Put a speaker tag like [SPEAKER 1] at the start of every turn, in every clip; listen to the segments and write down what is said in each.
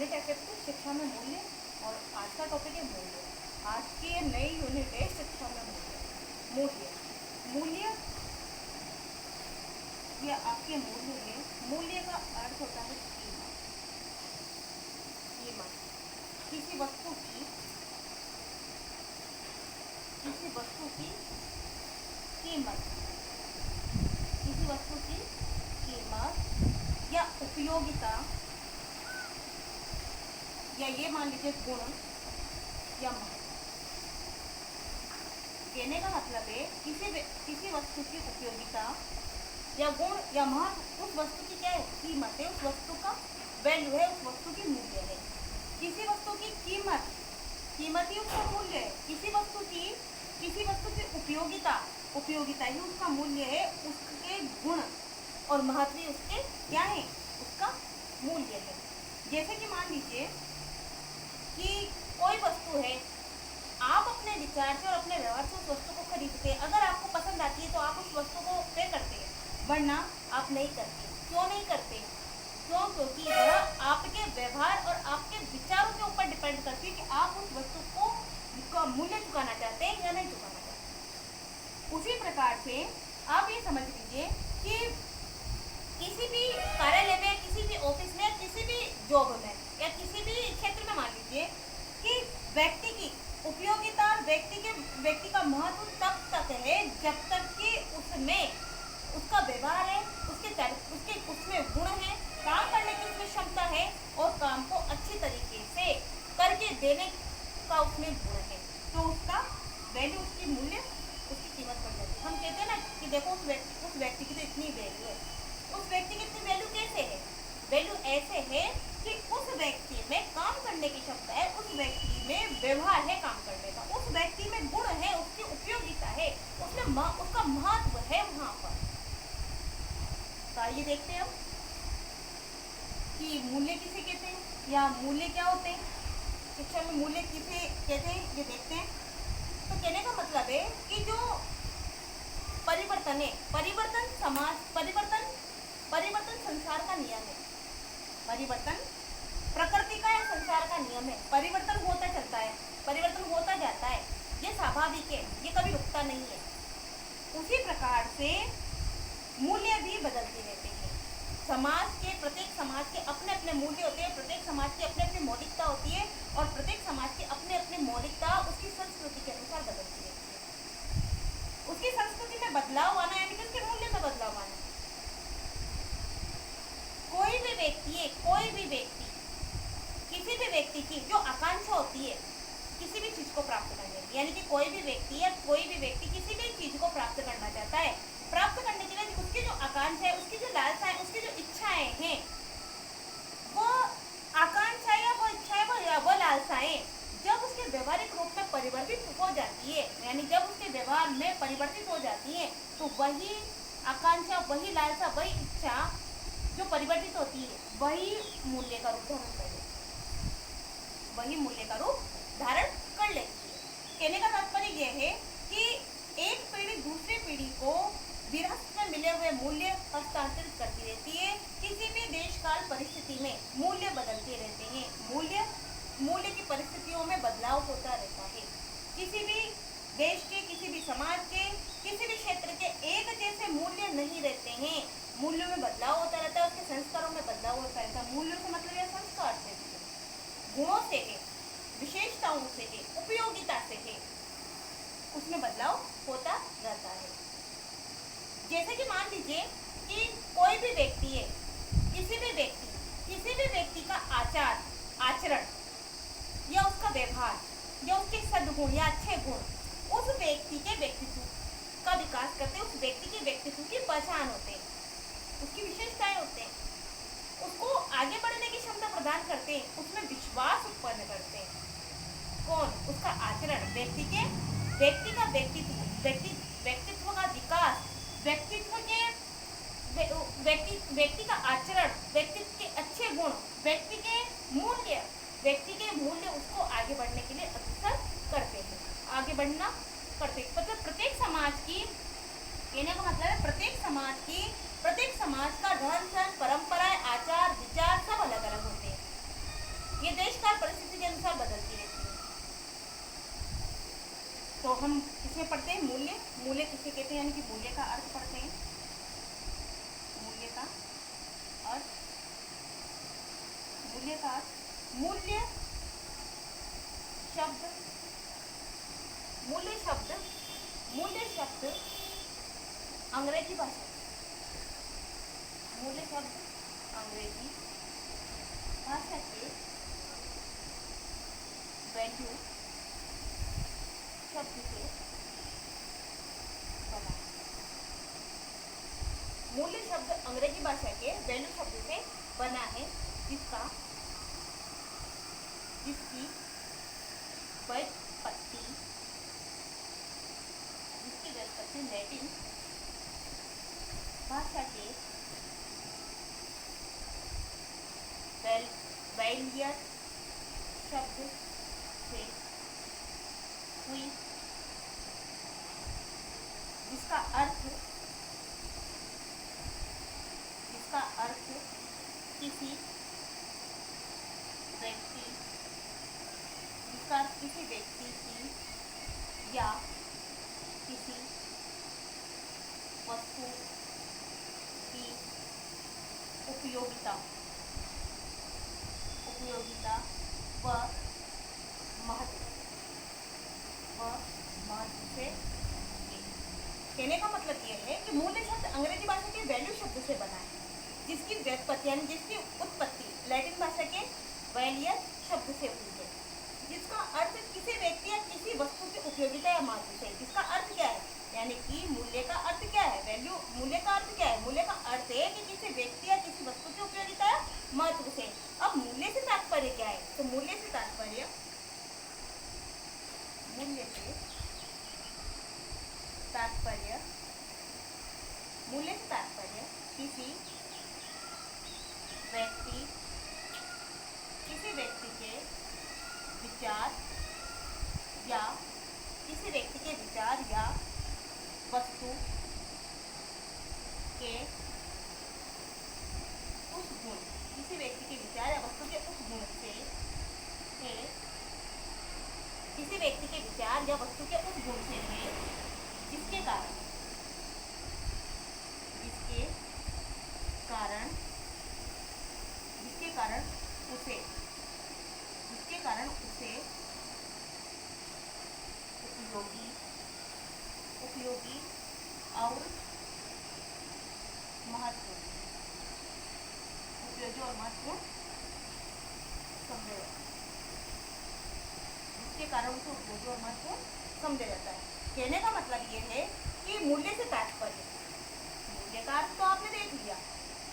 [SPEAKER 1] अपने टैक्स शिक्षा में मूल्य, और आज का टॉपिक है मूल्य। आज की नई यूनिट है शिक्षा में मूल्य। मूल्य मूल्य या आपके मूल्य है। मूल्य का अर्थ होता है कीमत। कीमत किसी वस्तु की कीमत, किसी वस्तु की कीमत या उपयोगिता, या ये मान लीजिए गुण या महत्व। कहने का मतलब है किसी वस्तु की उपयोगिता या गुण या महत्व, उस वस्तु की क्या है, कीमत है, उस वस्तु का वैल्यू है, उस वस्तु की मूल्य है। किसी वस्तु की कीमत ही उसका मूल्य है। किसी वस्तु की उपयोगिता ही उसका मूल्य है। उसके गुण और महत्व ही उसके क्या है, उसका मूल्य है। जैसे कि मान लीजिए कि कोई वस्तु है, आप अपने विचार से और अपने व्यवहार से उस वस्तु को खरीदते हैं। अगर आपको पसंद आती है तो आप उस वस्तु को पे करते हैं, वरना आप नहीं करते। क्यों नहीं करते? क्योंकि वह आपके व्यवहार और आपके विचारों के ऊपर डिपेंड करती है कि आप उस वस्तु को मूल्य चुकाना चाहते हैं या नहीं चुकाना चाहते। उसी प्रकार से आप ये समझ लीजिए कि किसी भी कार्यालय में, किसी भी ऑफिस में, किसी भी जॉब में या किसी भी क्षेत्र में मान लीजिए कि व्यक्ति की उपयोगिता और व्यक्ति का महत्व तब तक है जब तक कि उसमें उसका व्यवहार है, उसमें गुण है, काम करने की उसमें क्षमता है और काम को अच्छी तरीके से करके देने का उसमें गुण है, तो उसका वैल्यू, उसकी मूल्य, उसकी कीमत बढ़ जाती है। हम कहते हैं ना कि देखो उस व्यक्ति की तो इतनी वैल्यू है। उस व्यक्ति की इतनी वैल्यू कैसे है? वैल्यू ऐसे है कि उस व्यक्ति में काम करने की क्षमता है, उस व्यक्ति में व्यवहार है काम करने का, उस व्यक्ति में गुण है, उसकी उपयोगिता है, उसमें उसका महत्व है वहां पर। तो आइए देखते हैं हम कि मूल्य किसे कहते हैं या मूल्य क्या होते हैं। शिक्षा में मूल्य किसे कहते हैं ये देखते हैं। तो कहने का मतलब है कि जो परिवर्तन है, परिवर्तन संसार का नियम है। परिवर्तन प्रकृति का या संसार का नियम है। परिवर्तन होता चलता है, परिवर्तन होता जाता है, ये स्वाभाविक है, ये कभी रुकता नहीं है। उसी प्रकार से मूल्य भी बदलते रहते हैं। प्रत्येक समाज के अपने अपने मूल्य होते हैं, प्रत्येक समाज की अपनी अपनी मौलिकता होती है और प्रत्येक समाज की अपने अपने मौलिकता उसकी संस्कृति के अनुसार बदलती रहती है। उसकी संस्कृति में बदलाव आना यानी कि उसके मूल्य में बदलाव आना। कोई भी व्यक्ति किसी भी व्यक्ति की जो आकांक्षा होती है किसी भी चीज को प्राप्त करने की, यानी कि कोई भी व्यक्ति किसी भी चीज को प्राप्त करना चाहता है, प्राप्त करने के लिए उसकी जो आकांक्षा है, उसकी जो लालसा है, उसकी जो इच्छाएं हैं, वो आकांक्षा या वो इच्छाएं या वो लालसाएं जब उसके व्यवहारिक रूप में परिवर्तित हो जाती है, यानी जब उसके व्यवहार में परिवर्तित हो जाती है, तो वही आकांक्षा, वही लालसा, वही इच्छा जो परिवर्तित होती है, वही मूल्य का रूप धारण कर लेती है। कहने का तात्पर्य यह है कि एक पीढ़ी दूसरी पीढ़ी को विरासत में मिले हुए मूल्य हस्तांतरित करती रहती है। किसी भी देश काल परिस्थिति में मूल्य बदलते रहते हैं। मूल्य की परिस्थितियों में बदलाव होता रहता है। किसी भी देश के, किसी भी समाज के, किसी भी क्षेत्र के एक जैसे मूल्य नहीं रहते हैं। मूल्यों में बदलाव होता रहता है, उसके संस्कारों में बदलाव होता रहता है। मूल्यों से मतलब यह संस्कार से है, गुणों से है, विशेषताओं से है, उपयोगिता से है, उसमें बदलाव होता रहता है। जैसे कि मान लीजिए कि कोई भी व्यक्ति है, किसी भी व्यक्ति का आचरण या उसका व्यवहार या उसके सद्गुण या अच्छे गुण उस व्यक्ति के व्यक्तित्व का विकास करते हैं, उस व्यक्ति के व्यक्तित्व की पहचान होते हैं, उसकी विशेषताएं होते हैं, उसको आगे बढ़ने की क्षमता प्रदान करते हैं, उसमें विश्वास उत्पन्न करते हैं। कौन? उसका आचरण, व्यक्ति का व्यक्तित्व का विकास, व्यक्ति का आचरण, व्यक्तित्व के अच्छे गुण, व्यक्ति के मूल्य उसको आगे बढ़ने के लिए अग्रसर करते हैं, आगे बढ़ना करते हैं। मतलब प्रत्येक समाज की, कहने का मतलब है प्रत्येक समाज का रहन सहन, परंपराएं, आचार विचार सब अलग अलग होते हैं। ये देश काल परिस्थिति के अनुसार बदलती रहती है। तो हम इसमें पढ़ते हैं मूल्य। मूल्य किसे कहते हैं, यानी कि मूल्य का अर्थ पढ़ते हैं। मूल्य का अर्थ, मूल्य का अर्थ, मूल्य शब्द, मूल्य शब्द, मूल्य शब्द अंग्रेजी भाषा, मूल्य शब्द अंग्रेजी भाषा के वैल्यू शब्द से बना। मूल्य शब्द अंग्रेजी भाषा के वैल्यू शब्द से बना है, जिसकी व्युत्पत्ति लैटिन भाषा के वैलियर शब्द से हुई, जिसका अर्थ किसी व्यक्ति की या किसी वस्तु की उपयोगिता व महत्व से। कहने का मतलब ये है कि मूल्य शब्द अंग्रेजी भाषा के वैल्यू शब्द से बना है, जिसकी व्युत्पत्ति यानी जिसकी उत्पत्ति लैटिन भाषा के वैलियर शब्द से हुई है, जिसका अर्थ किसी व्यक्ति या किसी वस्तु की उपयोगिता या महत्व से। जिसका अर्थ क्या है, यानी कि मूल्य का अर्थ क्या है, वैल्यू, मूल्य का अर्थ क्या है, मूल्य का अर्थ है कि किसी व्यक्ति या किसी वस्तु की उपयोगिता या महत्व से। अब मूल्य से तात्पर्य क्या है, तो मूल्य से तात्पर्य किसी व्यक्ति के विचार या वस्तु के उस गुण, किसी व्यक्ति के विचार या वस्तु के उस गुण से है, किसी व्यक्ति के विचार या वस्तु के उस गुण से है, जिसके कारण उसे उपयोगी और महत्वपूर्ण समझा जाता है। कहने का मतलब ये है कि मूल्य से तात्पर्य, मूल्य का अर्थ तो आपने देख लिया,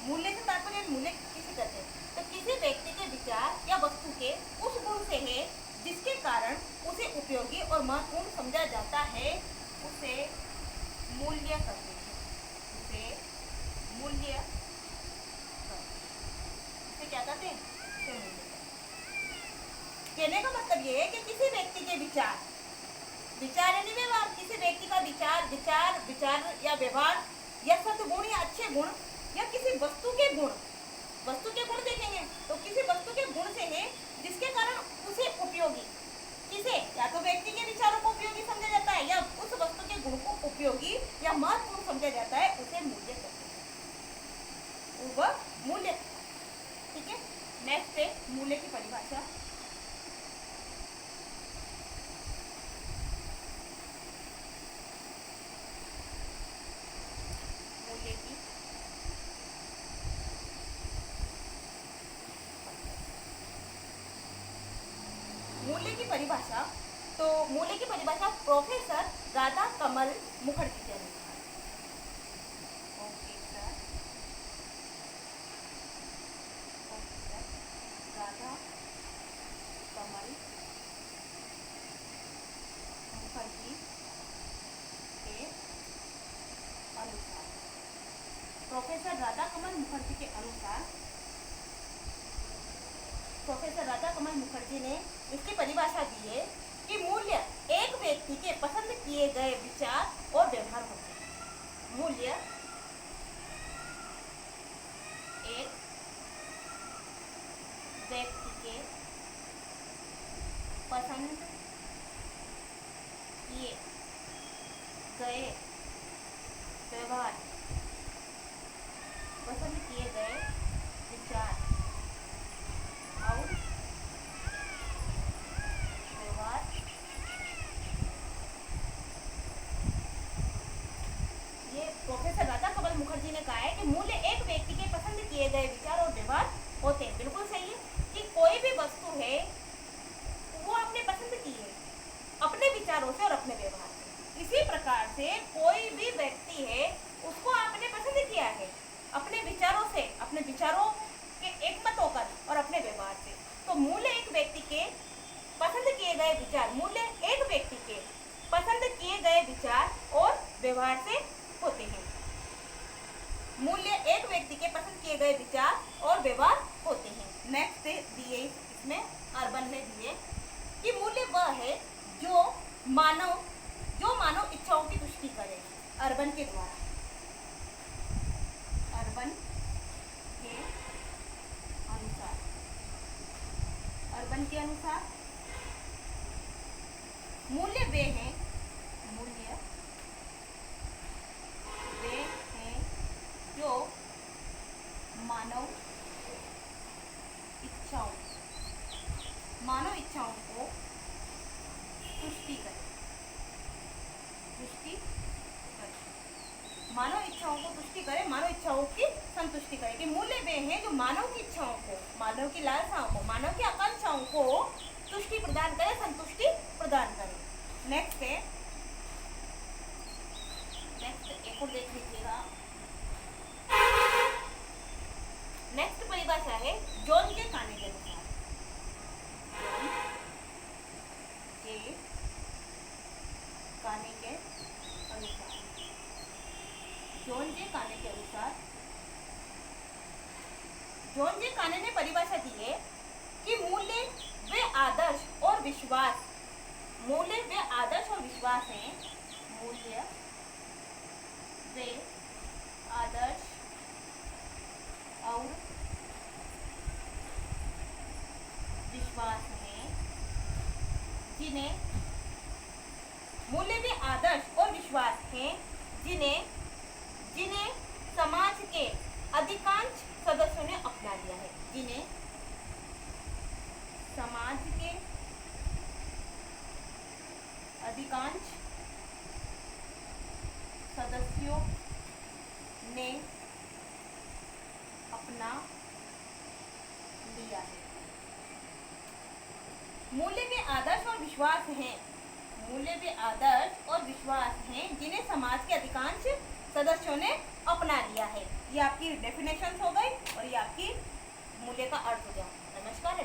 [SPEAKER 1] मूल्य से तात्पर्य मूल्य किसे कहते हैं, तो किसी व्यक्ति के विचार या वस्तु के उस गुण से है, जिसके कारण उसे उपयोगी और महत्वपूर्ण समझा जाता है, उसे मूल्य कहते हैं। उसे मूल्य क्या कहते हैं, उसे मूल्य। कहने का मतलब ये है कि किसी व्यक्ति के विचार यानी व्यवहार, किसी व्यक्ति का विचार या व्यवहार या सद्गुण या अच्छे गुण या किसी वस्तु के गुण देखेंगे तो किसी वस्तु के गुण से है, जिसके कारण उसे उपयोगी, किसे या तो व्यक्ति के विचारों को उपयोगी समझा जाता है या उस वस्तु के गुण को उपयोगी या महत्वपूर्ण समझा जाता है, उसे मूल्य कहते हैं। वह मूल्य, ठीक है। नेक्स्ट है मूल्य की परिभाषा। मूल्य की परिभाषा प्रोफेसर राधा कमल मुखर्जी के अनुसार, राधा कमल मुखर्जी के अनुसार, प्रोफेसर राधा कमल मुखर्जी ने इसकी परिभाषा दी है कि मूल्य एक व्यक्ति के पसंद किए गए विचार और व्यवहार होते हैं। मूल्य एक व्यक्ति के पसंद किए गए व्यवहार, पसंद किए गए विचार और व्यवहार ये प्रोफेसर राजा कमल मुखर्जी ने कहा है कि मूल्य एक व्यक्ति के पसंद किए गए विचार और व्यवहार होते हैं। बिल्कुल सही है कि कोई भी वस्तु है वो आपने पसंद की है अपने विचारों से और अपने व्यवहार से। इसी प्रकार से कोई भी व्यक्ति है उसको आपने पसंद किया है अपने विचारों से, अपने विचारों के एकमत होकर और अपने व्यवहार से। तो मूल्य एक व्यक्ति के पसंद किए गए विचार, मूल्य एक व्यक्ति के पसंद किए गए विचार और व्यवहार से होते हैं। मूल्य एक व्यक्ति के पसंद किए गए विचार और व्यवहार होते हैं। नेक्स्ट दिए इसमें अर्बन में दिए कि मूल्य वह है जो मानव इच्छाओं की तुष्टि करे अर्बन के द्वारा। अर्बन के अनुसार, अर्बन के अनुसार मूल्य वे हैं, मूल्य वे हैं जो मानव इच्छाओं को तुष्टि करे, मानव इच्छाओं को तुष्टि करे, मानव इच्छाओं की संतुष्टि करे। कि मूल्य वे हैं जो मानव की इच्छाओं को, मानव की लालसाओं को, मानव की आकांक्षाओं को तुष्टि प्रदान करे, संतुष्टि प्रदान करे। नेक्स्ट एक और देख लीजिएगा। नेक्स्ट परिभाषा है जॉन के काने के अनुसार। जॉन जे काने ने परिभाषा दी है कि मूल्य वे आदर्श और विश्वास, मूल्य वे आदर्श और विश्वास हैं, मूल्य वे आदर्श और विश्वास हैं जिन्हें, मूल्य वे आदर्श और विश्वास हैं जिन्हें समाज के अधिकांश सदस्यों ने अपना लिया है, जिन्हें समाज के अधिकांश सदस्यों ने अपना लिया है। मूल्य वे आदर्श और विश्वास हैं, मूल्य वे आदर्श और विश्वास हैं जिन्हें समाज के अधिकांश सदस्यों ने अपना लिया है। ये आपकी डेफिनेशन हो गई और ये आपकी मूल्य का अर्थ हो गया। नमस्कार।